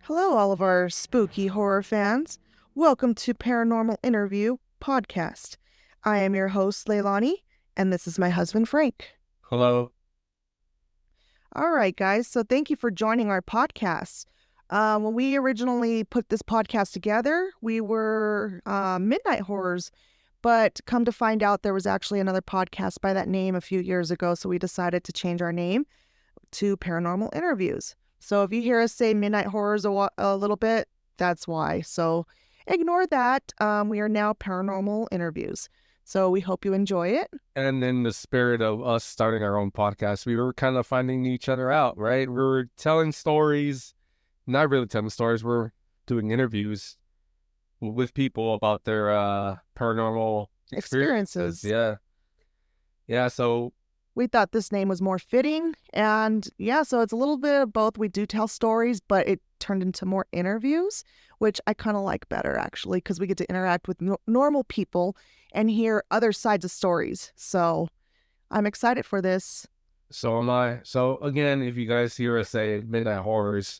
Hello, all of our spooky horror fans. Welcome to Paranormal Interview Podcast. I am your host, Leilani, and this is my husband, Frank. Hello. All right, guys, so thank you for joining our podcast. When we originally put this podcast together, we were Midnight Horrors, but come to find out there was actually another podcast by that name a few years ago, so we decided to change our name to Paranormal Interviews. So if you hear us say Midnight Horrors a little bit, that's why. So ignore that. We are now Paranormal Interviews. So we hope you enjoy it. And in the spirit of us starting our own podcast, we were kind of finding each other out, right? We were telling stories, not really telling stories, we're doing interviews with people about their paranormal experiences. Experiences. Yeah, so We thought this name was more fitting. And yeah, so it's a little bit of both. We do tell stories, but it turned into more interviews, which I kind of like better actually, because we get to interact with normal people and hear other sides of stories. So I'm excited for this. so am I. So again, if you guys hear us say Midnight Horrors,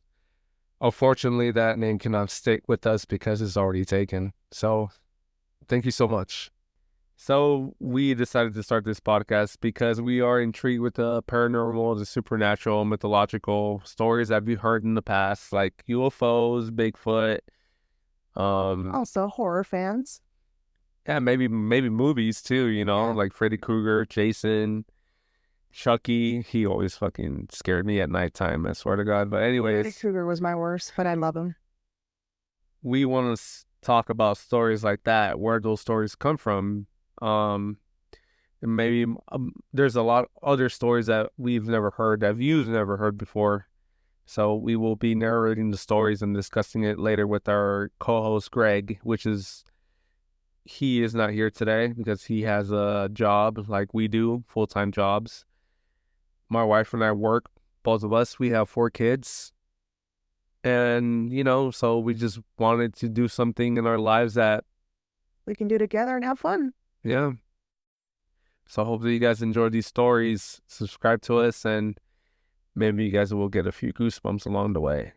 unfortunately that name cannot stick with us because it's already taken. So thank you so much. So we decided to start this podcast because we are intrigued with the paranormal, the supernatural, mythological stories that we've heard in the past, like UFOs, Bigfoot, Also, horror fans. yeah, maybe movies too, like Freddy Krueger, Jason, Chucky. He always fucking scared me at nighttime, I swear to God. But Freddy anyways, Krueger was my worst, but I love him. we want to talk about stories like that, where those stories come from. Um, And maybe there's a lot of other stories that we've never heard, that you've never heard before. So we will be narrating the stories and discussing it later with our co-host, Greg, he is not here today because he has a job like we do, full-time jobs. My wife and I work, both of us, we have 4 kids. And, so we just wanted to do something in our lives that, We can do together and have fun. yeah. So hopefully you guys enjoy these stories, subscribe to us, and maybe you guys will get a few goosebumps along the way.